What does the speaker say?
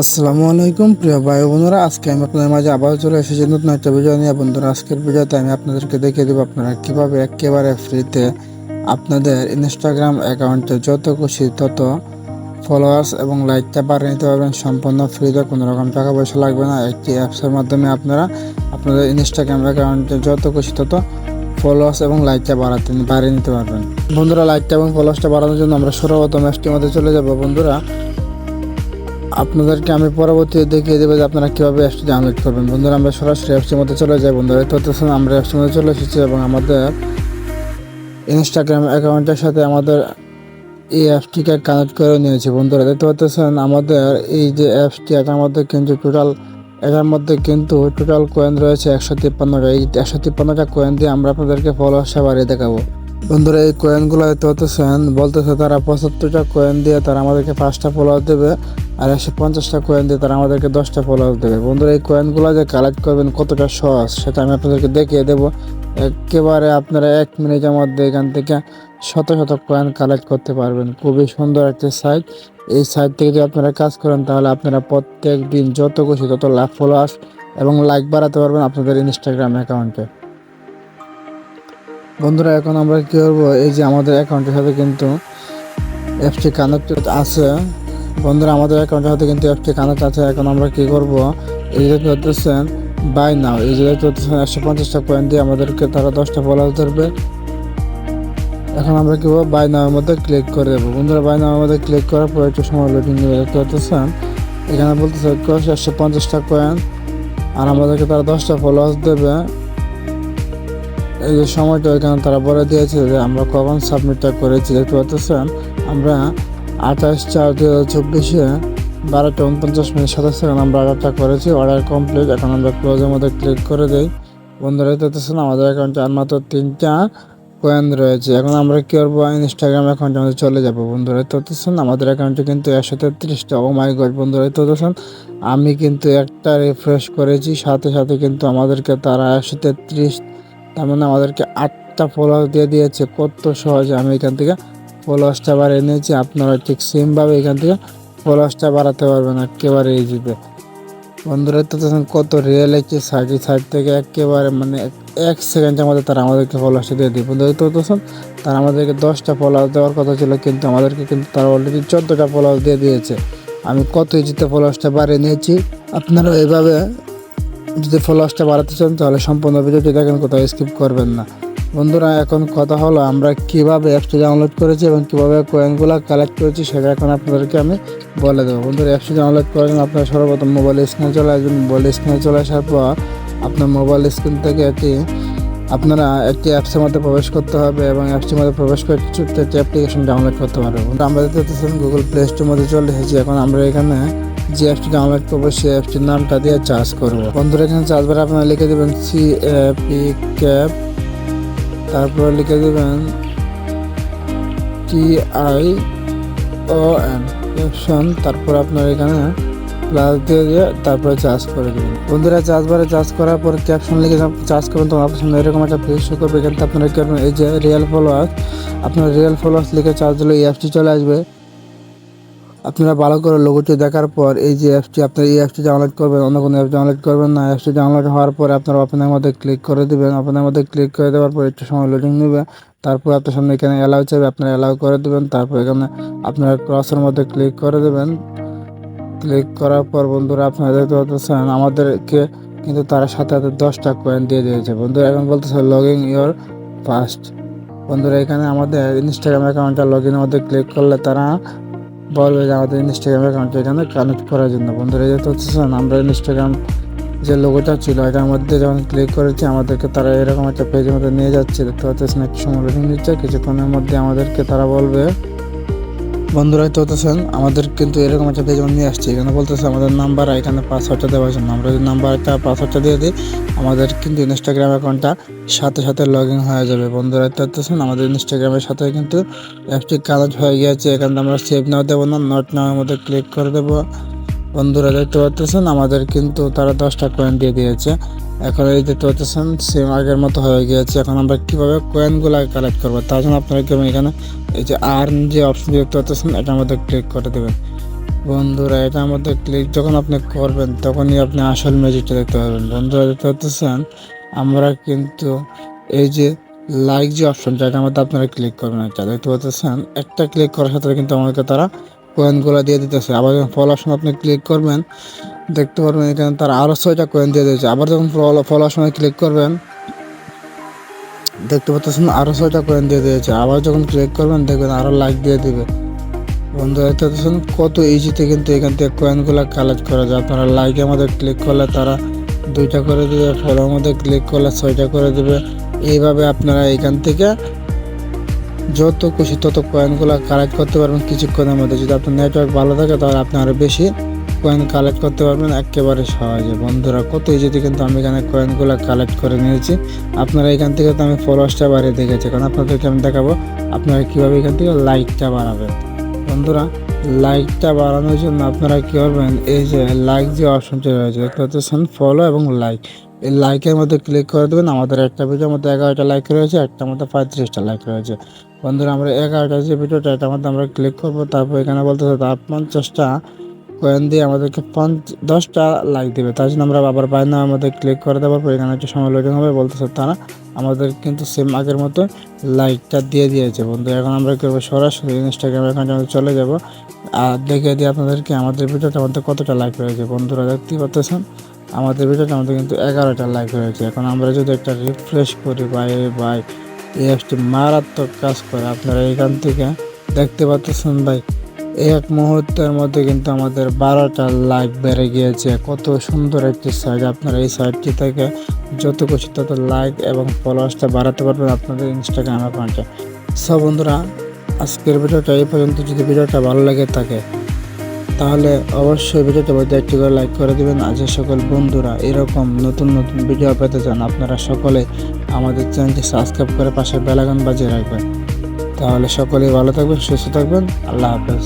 আসসালামু আলাইকুম প্রিয় ভাই বোনেরা, আজকে আমি আপনাদের মাঝে আবার চলে এসেছি নতুন একটা ভিডিও নিয়ে। বন্ধুরা, আজকের ভিডিওতে আমি আপনাদেরকে দেখিয়ে দেবো আপনারা কিভাবে একেবারে ফ্রিতে আপনাদের ইনস্টাগ্রাম অ্যাকাউন্টে যত খুশি তত ফলোয়ার্স এবং লাইকটা বাড়িয়ে নিতে পারবেন সম্পূর্ণ ফ্রিতে। কোনো রকম টাকা পয়সা লাগবে না। একটি অ্যাপসের মাধ্যমে আপনারা আপনাদের ইনস্টাগ্রাম অ্যাকাউন্টে যত খুশি তত ফলোয়ার্স এবং লাইকটা বাড়িয়ে নিতে পারবেন। বন্ধুরা, লাইকটা এবং ফলোয়ার্সটা বাড়ানোর জন্য আমরা সর্বপ্রথম অ্যাপসটির মধ্যে চলে যাব। বন্ধুরা, আপনাদেরকে আমি পরবর্তীতে দেখিয়ে দেবো যে আপনারা কীভাবে অ্যাপসটি ডাউনলোড করবেন। বন্ধুরা, আমরা সরাসরি অ্যাপসটির মধ্যে চলে যাই। বন্ধুরা, ততক্ষণ আমরা অ্যাপসটির মধ্যে চলে এসেছি এবং আমাদের ইনস্টাগ্রাম অ্যাকাউন্টের সাথে আমাদের এই অ্যাপসটিকে কানেক্ট করে নিয়েছি। বন্ধুরা, দেখতে পাচ্ছেন আমাদের এই যে অ্যাপসটি, এটার মধ্যে কিন্তু টোটাল কয়েন রয়েছে 153টা। এই 153টা কয়েন দিয়ে আমরা আপনাদেরকে ফলোয়ার্সটা বাড়িয়ে দেখাবো। বন্ধুরা, এই কয়েনগুলো বলতেছে তারা 75টা কয়েন দিয়ে তারা আমাদেরকে 5টা ফলোয়ার দেবে, আর 150টা কয়েন দিয়ে তারা আমাদেরকে 10টা ফলোয়ার দেবে। বন্ধুরা, এই কয়েনগুলো যে কালেক্ট করবেন কতটা সহজ সেটা আমি আপনাদেরকে দেখিয়ে দেবো। একেবারে আপনারা 1 মিনিটের মধ্যে এখান থেকে শত শত কয়েন কালেক্ট করতে পারবেন। খুবই সুন্দর একটা সাইট। এই সাইট থেকে যদি আপনারা কাজ করেন তাহলে আপনারা প্রত্যেক দিন যত খুশি তত লাখ ফলোয়ার্স এবং লাইক বাড়াতে পারবেন আপনাদের ইনস্টাগ্রাম অ্যাকাউন্টে। বন্ধুরা, এখন আমরা কী করবো, এই যে আমাদের অ্যাকাউন্টের সাথে কিন্তু অ্যাপসটি কানেক্টেড আছে। বন্ধুরা, আমাদের অ্যাকাউন্টের সাথে কিন্তু অ্যাপসটি কানেক্ট আছে। এখন আমরা কী করবো, এই যে হচ্ছেন বাই নাও, এই যে হচ্ছেন 150টা কয়েন দিয়ে আমাদেরকে তারা 10টা ফলোয়ার ধরবে। এখন আমরা কী করবো, বাই নাওয়ের মধ্যে ক্লিক করে দেবো। বন্ধুরা, বাই নাওয়ের মধ্যে ক্লিক করার পর একটু সময় লোডিং নেবে। দেখতে পাচ্ছেন এখানে বলতেছে 150টা কয়েন আর আমাদেরকে তারা 10টা ফলোয়ার্স দেবে। এই যে সময়টা এখানে তারা বলে দিয়েছে যে আমরা কখন সাবমিটটা করেছি। দেখতে পাচ্ছেন আমরা 28/4/2024 12:49 আমরা অর্ডারটা করেছি। Order complete. এখন আমরা ক্লোজের মধ্যে ক্লিক করে দিই। বন্ধুরা, দেখতেছেন আমাদের অ্যাকাউন্টে আর মাত্র 3টা কয়েন রয়েছে। এখন আমরা কী করবো, ইনস্টাগ্রাম অ্যাকাউন্টে আমাদের চলে যাবো। বন্ধুরা, দেখতেছেন আমাদের অ্যাকাউন্টে কিন্তু 133টা। ও মাই গড! বন্ধুরা, দেখতেছেন আমি কিন্তু একটা রিফ্রেশ করেছি, সাথে সাথে কিন্তু আমাদেরকে তারা 133, তার মানে আমাদেরকে 8টা ফলোয়ার দিয়ে দিয়েছে। কত সহজে আমি এখান থেকে ফলোয়ার্সটা বাড়িয়ে নিয়েছি। আপনারা ঠিক সেমভাবে এখান থেকে ফলোয়ার্সটা বাড়াতে পারবেন একেবারে ইজিতে। বন্ধুরা, তো কত রিয়েল একটি সাইট থেকে একেবারে মানে 1 সেকেন্ডের মধ্যে তারা আমাদেরকে ফলোয়ার্সটা দিয়ে দিই। বন্ধুরা, তো তারা আমাদেরকে 10টা ফলোয়ার দেওয়ার কথা ছিল, কিন্তু আমাদেরকে কিন্তু তারা অলরেডি 14টা ফলোয়ার দিয়ে দিয়েছে। আমি কত ইজিতে ফলোয়ার্সটা বাড়িয়ে নিয়েছি। আপনারা এভাবে যদি ফলোয়ার্সটা বাড়াতে চান তাহলে সম্পূর্ণ ভিডিওটি দেখেন, কোথাও স্কিপ করবেন না। বন্ধুরা, এখন কথা হলো আমরা কিভাবে অ্যাপসটি ডাউনলোড করেছি এবং কিভাবে কয়েনগুলো কালেক্ট করেছি সেটা এখন আপনাদেরকে আমি বলে দেবো। বন্ধুরা, অ্যাপসটি ডাউনলোড করার জন্য আপনারা সর্বপ্রথম মোবাইল স্ক্রিনে চলে আসবেন। মোবাইল স্ক্রিনে চলে আসার পর আপনার মোবাইল স্ক্রিন থেকে আপনারা একটি অ্যাপসের মধ্যে প্রবেশ করতে হবে এবং অ্যাপসটির মধ্যে প্রবেশ করে ছোট্ট একটি অ্যাপ্লিকেশন ডাউনলোড করতে পারবেন। আমরা দেখতেছেন গুগল প্লে স্টোরের মধ্যে চলে এসেছি। এখন আমরা এখানে যে অ্যাপসটি ডাউনলোড করবো সেই অ্যাপসটির নামটা দিয়ে চার্জ করবো। বন্ধুরা, এখানে চার্জ বারে আপনারা লিখে দেবেন CAP, তারপর লিখে দেবেন TION অপশন, তারপর আপনার এখানে প্লাস দিয়ে তারপরে চার্জ করে দেবেন। বন্ধুরা, চার্জ বারে চার্জ করার পর ক্যাপশন লিখে চার্জ করবেন, তো আপনার সামনে এরকম একটা পেজ শো করবে। এখানে আপনারা কি করবেন, এই যে রিয়েল ফলোয়ার্স, আপনার রিয়েল ফলোয়ার্স লিখে চার্জ দিলে এই অ্যাপসটি চলে আসবে। আপনারা ভালো করে লোগোটি দেখার পর এই যে অ্যাপসটি, আপনার এই অ্যাপসটি ডাউনলোড করবেন, অন্য কোনো অ্যাপ ডাউনলোড করবেন না। অ্যাপসটি ডাউনলোড হওয়ার পরে আপনারা ওপেনের মধ্যে ক্লিক করে দেবেন। ওপেনের মধ্যে ক্লিক করে দেওয়ার পর একটু সময় লোডিং নেবে। তারপর আপনার সামনে এখানে অ্যালাউ চাইবে, আপনারা অ্যালাউ করে দেবেন। তারপর এখানে আপনারা ক্রসের মধ্যে ক্লিক করে দেবেন। ক্লিক করার পর বন্ধুরা, আপনারা দেখতে পাচ্ছেন আমাদেরকে কিন্তু তারা সাথে সাথে 10টা কয়েন দিয়ে দিয়েছে। বন্ধুরা, এখন বলতেছে লগইন ইওর ফার্স্ট। বন্ধুরা, এখানে আমাদের ইনস্টাগ্রাম অ্যাকাউন্টটা লগইনের মধ্যে ক্লিক করলে তারা বলবে যে আমাদের ইনস্টাগ্রাম অ্যাকাউন্টটা এখানে কানেক্ট করার জন্য। বন্ধুরা, এই যে হচ্ছেন আমরা ইনস্টাগ্রাম যে লোগোটা ছিল এটার মধ্যে যখন ক্লিক করেছি আমাদেরকে তারা এরকম একটা পেজের মধ্যে নিয়ে যাচ্ছে। দেখতে পাচ্ছেন একটু সময় লোডিং নিচ্ছে, কিছুক্ষণের মধ্যে আমাদেরকে তারা বলবে। বন্ধুরা, তো আমাদের কিন্তু এরকম একটা পেজ নিয়ে আসছে। এখানে বলতেছে আমাদের নাম্বার, এখানে পাসওয়ার্ডটা দেওয়ার জন্য। আমরা যদি নাম্বারটা পাসওয়ার্ডটা দিয়ে দিই আমাদের কিন্তু ইনস্টাগ্রাম অ্যাকাউন্টটা সাথে সাথে লগ ইন হয়ে যাবে। বন্ধুরা, তো আমাদের ইনস্টাগ্রামের সাথে কিন্তু অ্যাপটি কানেক্ট হয়ে গিয়েছে। এখানে আমরা সেভ নাও দেবো না, নট নাওয়ের মধ্যে ক্লিক করে দেবো। বন্ধুরা, দেখতে পাচ্ছেন আমাদের কিন্তু তারা 10টা কয়েন দিয়ে দিয়েছে। এখন এই দেখতে পাচ্ছেন সেম আগের মতো হয়ে গিয়েছে। এখন আমরা কীভাবে কয়েনগুলো কালেক্ট করবো তার জন্য আপনারা কেমন এখানে এই যে আর্ন যে অপশন দেখতে পাচ্ছেন এটার মধ্যে ক্লিক করে দেবেন। বন্ধুরা এটার মধ্যে ক্লিক যখন আপনি করবেন তখনই আপনি আসল ম্যাজিকটা দেখতে পারবেন। বন্ধুরা দেখতে পাচ্ছেন আমরা কিন্তু এই যে লাইক যে অপশনটা এটার মধ্যে আপনারা ক্লিক করবেন, এটা দেখতে পাচ্ছেন একটা ক্লিক করার সাথে কিন্তু আমাদেরকে তারা কয়েনগুলো দিয়ে দিতেছে। আবার যখন ফলো অপশন আপনি ক্লিক করবেন দেখতে পারবেন এখানে তারা আরও 6টা কয়েন দিয়ে দিয়েছে। আবার যখন ফলো অপশনে ক্লিক করবেন দেখতে পাচ্ছেন আরও 6টা কয়েন দিয়ে দিয়েছে। আবার যখন ক্লিক করবেন দেখবেন আরও লাইক দিয়ে দিবে। বন্ধুরা দেখতে পাচ্ছেন কত ইজিতে কিন্তু এখান থেকে কয়েনগুলো কালেক্ট করা যায়। আপনারা লাইকের মধ্যে ক্লিক করলে তারা 2টা করে দেবে, ফলোর মধ্যে ক্লিক করলে 6টা করে দেবে। এইভাবে আপনারা এখান থেকে যত খুশি তত কয়েনগুলো কালেক্ট করতে পারবেন কিছুক্ষণের মধ্যে। যদি আপনার নেটওয়ার্ক ভালো থাকে তাহলে আপনি আরও বেশি কয়েন কালেক্ট করতে পারবেন একেবারে সহজে। বন্ধুরা কত ইজিতে কিন্তু আমি এখানে কয়েনগুলো কালেক্ট করে নিয়েছি। আপনারা এখান থেকে তো আমি ফলোয়ার্সটা বাড়িয়ে দেখেছি, কারণ আপনাদেরকে আমি দেখাবো আপনারা কীভাবে এখান থেকে লাইকটা বাড়াবেন। বন্ধুরা লাইকটা বাড়ানোর জন্য আপনারা কী করবেন, এই যে লাইক যে অপশনটি রয়েছে দেখতে পাচ্ছেন ফলো এবং লাইক, এই লাইকের মধ্যে ক্লিক করে দেবেন। আমাদের একটা ভিডিওর মধ্যে 11টা লাইক রয়েছে, একটার মধ্যে 35টা লাইক রয়েছে। বন্ধুরা আমরা 11টা যে ভিডিওটা এটার মধ্যে আমরা ক্লিক করবো, তারপর এখানে বলতেছে তার 50টা কয়েন দিয়ে আমাদেরকে 10টা লাইক দেবে। তার জন্য আমরা আবার বাইনার মধ্যে ক্লিক করে দেওয়ার পর এখানে একটু সময় লোডিং হবে। বলতেছে তারা আমাদের কিন্তু সেম আগের মতো লাইকটা দিয়ে দিয়েছে। বন্ধু এখন আমরা করবো সরাসরি ইনস্টাগ্রাম অ্যাকাউন্টে চলে যাব আর দেখে দিয়ে আপনাদেরকে আমাদের ভিডিওটার মধ্যে কতটা লাইক রয়েছে। বন্ধুরা দেখতেই পাচ্ছেন আমাদের ভিডিওটার মধ্যে কিন্তু 11টা লাইক রয়েছে। এখন আমরা যদি একটা রিফ্রেশ করি ভাই এই অ্যাপটি মারাত্মক কাজ করে। আপনারা এখান থেকে দেখতে পাচ্ছেন ভাই এক মুহূর্তের মধ্যে কিন্তু আমাদের 12টা লাইক বেড়ে গিয়েছে। কত সুন্দর একটি সাইট। আপনারা এই সাইটটি থেকে যত খুশি তত লাইক এবং ফলোয়ার্সটা বাড়াতে পারবেন আপনাদের ইনস্টাগ্রাম অ্যাকাউন্টে। সব বন্ধুরা আজকের ভিডিওটা এই পর্যন্ত। যদি ভিডিওটা ভালো লাগে থাকে তাহলে অবশ্যই ভিডিওটা মধ্যে একটি করে লাইক করে দেবেন। আর যে সকল বন্ধুরা এরকম নতুন নতুন ভিডিও পেতে চান আপনারা সকলে আমাদের চ্যানেলটি সাবস্ক্রাইব করে পাশে বেল আইকন বাজিয়ে রাখবেন। তাহলে সকলেই ভালো থাকবেন, সুস্থ থাকবেন। আল্লাহ হাফেজ।